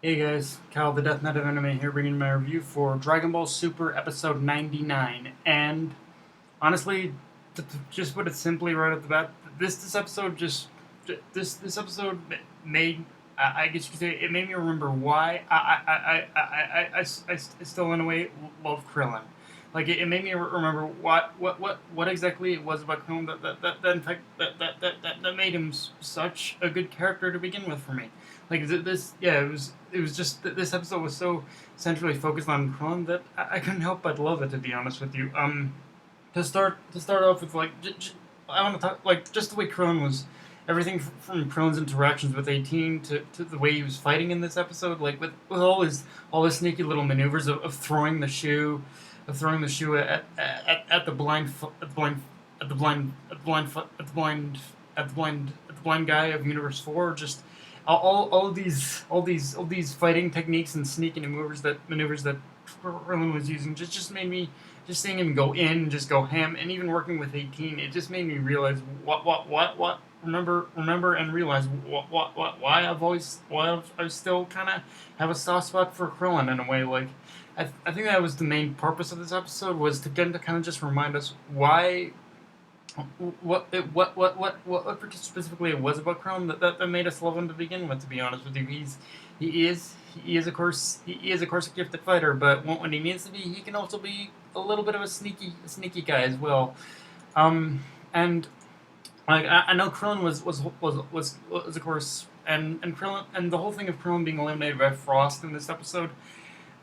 Hey guys, Kyle the Death Knight of Anime here, bringing my review for Dragon Ball Super Episode 99. And honestly, to just put it simply right at the bat, this episode this episode made, I guess you could say, it made me remember why I still in a way love Krillin. Like it made me remember what exactly it was about Krillin that in fact that made him such a good character to begin with for me. Like this, yeah, it was just this episode was so centrally focused on Krillin that I couldn't help but love it. To be honest with you, to start off with, like, I want to talk, like, just the way Krillin was, everything from Krillin's interactions with 18 to the way he was fighting in this episode, like with all his sneaky little maneuvers of throwing the shoe, at the blind guy of Universe 4. Just all these fighting techniques and sneaky maneuvers that Krillin was using just made me, just seeing him go in, just go ham, and even working with 18, it just made me realize remember and realize why I still kind of have a soft spot for Krillin in a way. Like, I think that was the main purpose of this episode, was to get to kind of just remind us why what specifically it was about Krillin that made us love him to begin with. To be honest with you, he is of course a gifted fighter, but when he needs to be, he can also be a little bit of a sneaky guy as well. And like, I know Krillin was of course, and Krillin, and the whole thing of Krillin being eliminated by Frost in this episode.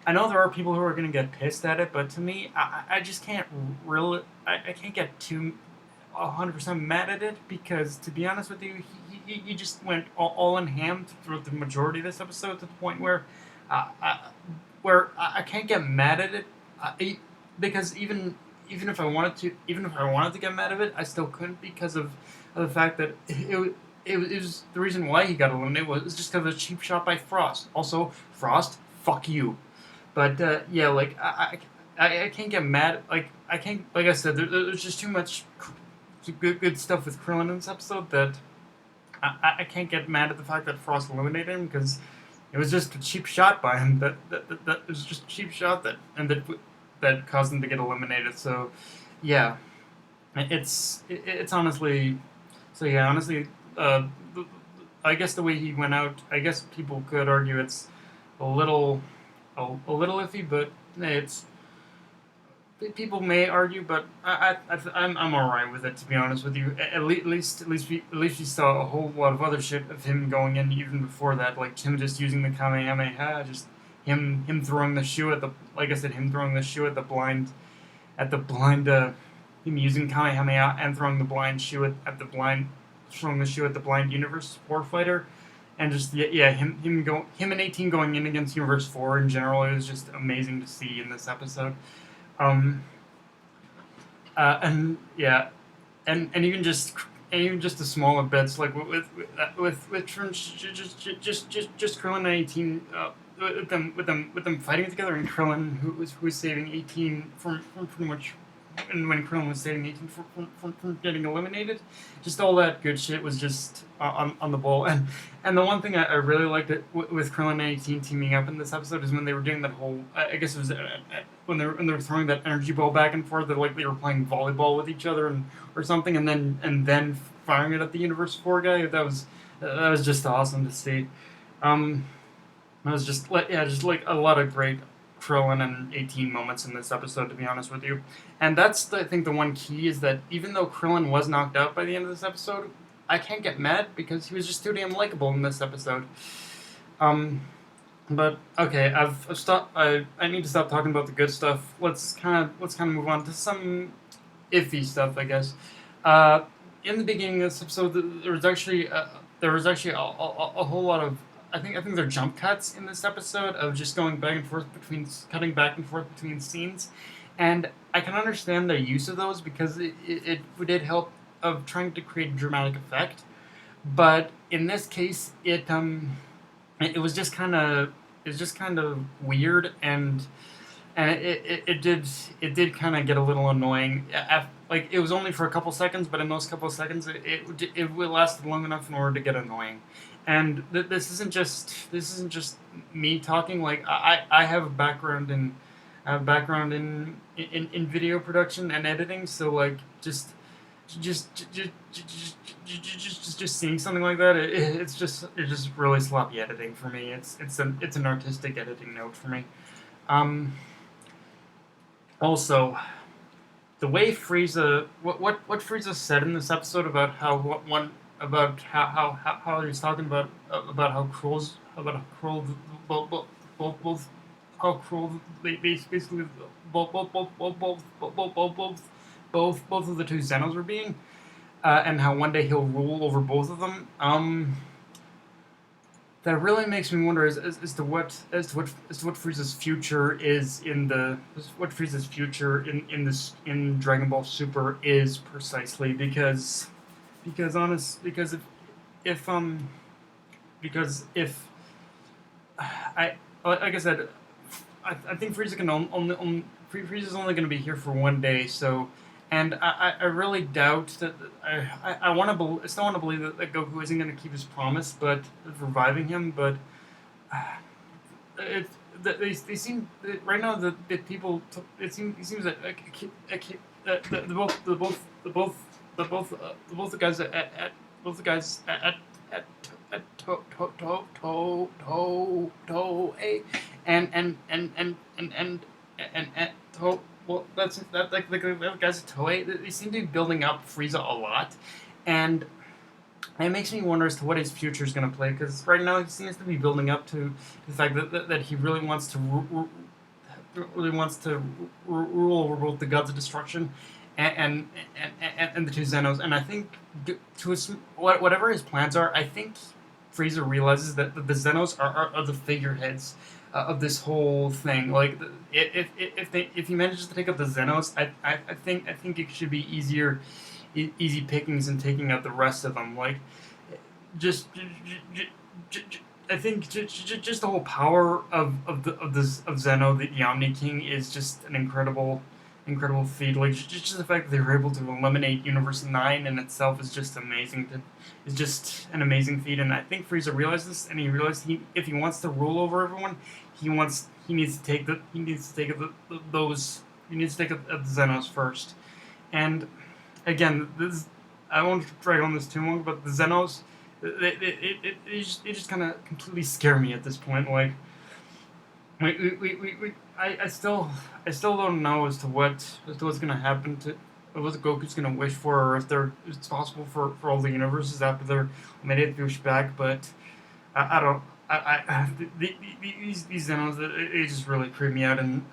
I know there are people who are going to get pissed at it, but to me, I just can't really, I can't get too 100% mad at it, because, to be honest with you, he just went all in ham throughout the majority of this episode, to the point where I can't get mad at it, because even if I wanted to get mad at it, I still couldn't, because of the fact that it was the reason why he got eliminated was just because of a cheap shot by Frost. Also, Frost, fuck you. But yeah, like, I can't get mad. Like, I can't. Like I said, there's just too much good stuff with Krillin in this episode that I can't get mad at the fact that Frost eliminated him, because it was just a cheap shot by him. That was just a cheap shot that caused him to get eliminated. So yeah, it's honestly. So yeah, honestly, I guess the way he went out, I guess people could argue it's a little iffy, but it's, people may argue, but I'm alright with it, to be honest with you. At least we saw a whole lot of other shit of him going in even before that, like him just using the Kamehameha, just him throwing the shoe at the, like I said, him throwing the shoe at the blind, him using Kamehameha and throwing the blind shoe at the blind, throwing the shoe at the blind Universe 4 fighter. And just, yeah, him and 18 going in against Universe 4 in general, it was just amazing to see in this episode. And yeah, and even just the smaller bits, like with just Krillin and 18, with them fighting together, and Krillin who was saving 18 from pretty much, and when Krillin was saving 18 from getting eliminated, just all that good shit was just on the ball. And the one thing I really liked it with Krillin and 18 teaming up in this episode is when they were doing that whole, I guess it was when they were throwing that energy ball back and forth, that like they were playing volleyball with each other or something, and then firing it at the Universe 4 guy. That was just awesome to see. It was just like a lot of great Krillin and 18 moments in this episode, to be honest with you. And that's, I think, the one key, is that even though Krillin was knocked out by the end of this episode, I can't get mad, because he was just too damn likable in this episode. But okay, I've stopped. I need to stop talking about the good stuff. Let's kind of move on to some iffy stuff, I guess. In the beginning of this episode, there was actually a whole lot of, I think there are jump cuts in this episode of just cutting back and forth between scenes, and I can understand the use of those, because it did help of trying to create a dramatic effect. But in this case, it was just kind of weird, and it did kind of get a little annoying like it was only for a couple seconds, but in those couple seconds, it lasted long enough in order to get annoying. And this isn't just me talking. Like I have a background in in video production and editing, so like just seeing something like that, it's just really sloppy editing for me. It's an artistic editing note for me. Um, Also, the way Frieza, what Frieza said in this episode about how what one about how he's talking about how cruel both how cruel they basically both of the two Zenos were being, and how one day he'll rule over both of them. That really makes me wonder as to what Frieza's future is in the what Frieza's future in Dragon Ball Super is precisely if because if like I said, I think Frieza can only Frieza's only going to be here for one day. So, and I really doubt that. I want to I still want to believe that Goku isn't going to keep his promise, but of reviving him. But it they seem right now the people it seems that the both the guys at both the guys at to and well, that's that like the guys at Toei. They seem to be building up Frieza a lot, and it makes me wonder as to what his future is going to play. Because right now he seems to be building up to the fact that he really wants to rule over both the gods of destruction and the two Zenos. And I think whatever his plans are, I think Frieza realizes that the Zenos are the figureheads of this whole thing. Like if he manages to take up the Zenos, I think it should be easy pickings and taking out the rest of them. Like just. I think just the whole power of Zeno, the Omni King, is just an incredible feat. Like just the fact that they were able to eliminate Universe 9 in itself is just amazing. Is just an amazing feat, and I think Frieza realized this, and he realized if he wants to rule over everyone, he needs to take those he needs to take the Zenos first. And again, this I won't drag on this too long, but the Zenos. They just kind of completely scare me at this point. Like, I still don't know as to what's gonna happen to what Goku's gonna wish for, or if it's possible for all the universes after they're eliminated through back. But I don't. These Zenos, it just really creep me out, and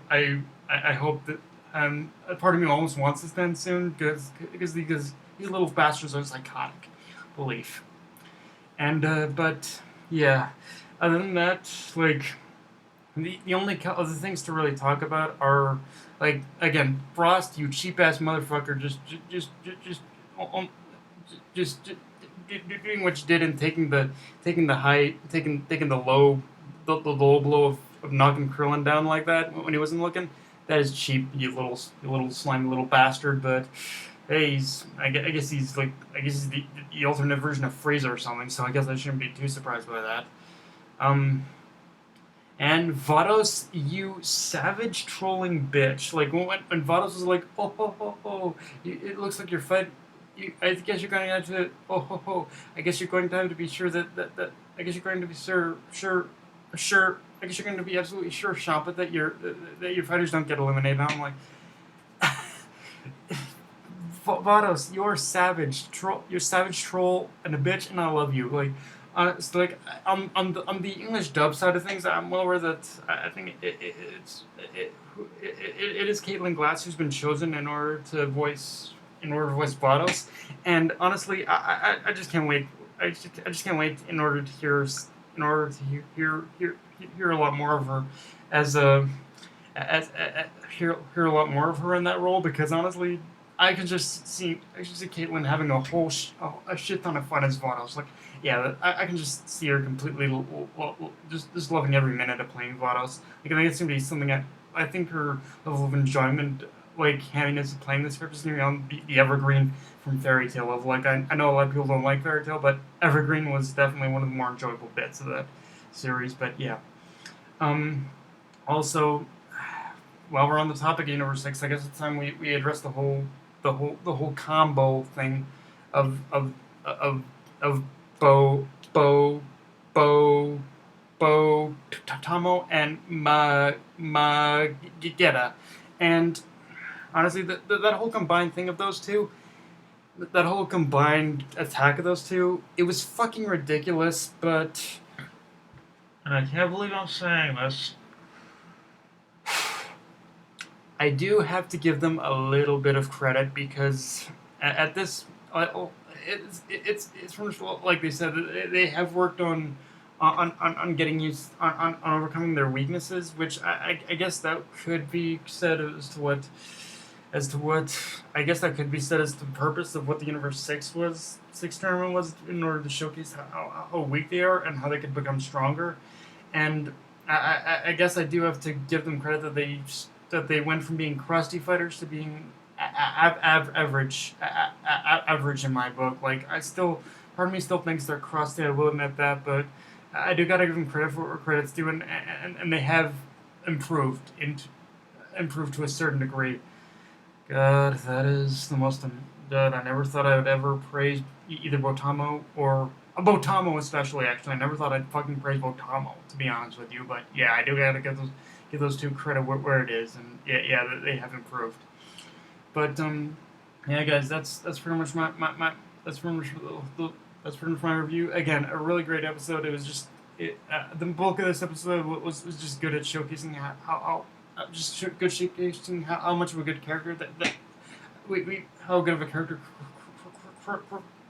I hope that a part of me almost wants this to end soon because these little bastards are psychotic. Belief. And but yeah, other than that, like the only other things to really talk about are like again, Frost, you cheap ass motherfucker, um, just doing what you did and taking the low blow of knocking Krillin down like that when he wasn't looking. That is cheap, you little slimy little bastard. But hey, I guess he's the alternate version of Frieza or something. So I guess I shouldn't be too surprised by that. And Vados, you savage trolling bitch! Like when Vados was like, oh ho ho ho, it looks like you're fight. I guess you're going to have to oh ho ho. I guess you're going to have to be sure that I guess you're going to be sure. I guess you're going to be absolutely sure, Champa, that your fighters don't get eliminated. And I'm like. Vados, you're savage troll and a bitch, and I love you. Like, it's like on the English dub side of things, I'm well aware that I think it is Caitlin Glass who's been chosen in order to voice Vados, and honestly, I just can't wait. I just can't wait in order to hear a lot more of her hear a lot more of her in that role, because honestly. I can just see Caitlyn having a shit ton of fun as Vados. Like, yeah, I can just see her completely just loving every minute of playing Vados. Like, I think it's gonna be something. I think her level of enjoyment like happiness of playing this purpose, the evergreen from Fairy Tail. Of like, I know a lot of people don't like Fairy Tail, but Evergreen was definitely one of the more enjoyable bits of the series. But yeah, also, while we're on the topic of Universe 6, I guess it's time we address the whole combo thing of of Bo Bo Bo Tomo and Magetta. And honestly, that whole combined thing of those two, that whole combined attack of those two, it was fucking ridiculous, but. And I can't believe I'm saying this. I do have to give them a little bit of credit because at this, it's from like they said, they have worked on getting used on overcoming their weaknesses, which I guess that could be said as to what I guess that could be said as the purpose of what the Universe Six tournament was, in order to showcase how weak they are and how they could become stronger. And I guess I do have to give them credit that they went from being crusty fighters to being average in my book. Like, part of me still thinks they're crusty. I will admit that, but I do gotta give them credit for what credit's due, and they have improved to a certain degree. God, that is the most. God, I never thought I would ever praise either Botamo or Botamo, especially. Actually, I never thought I'd fucking praise Botamo, to be honest with you. But yeah, I do gotta give those two credit where it is, and yeah, they have improved. But yeah, guys, that's pretty much my that's pretty much that's pretty much my review. Again, a really great episode. It was just the bulk of this episode was just good at showcasing good showcasing how much of a good character that we how good of a character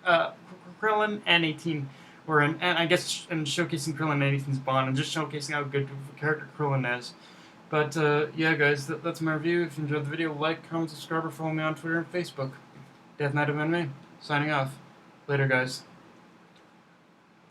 uh, Krillin and 18 were in, and I guess and showcasing Krillin and 18's bond, and just showcasing how good of a character Krillin is. But yeah, guys, that's my review. If you enjoyed the video, like, comment, subscribe, or follow me on Twitter and Facebook. Death Knight of Anime, signing off. Later, guys.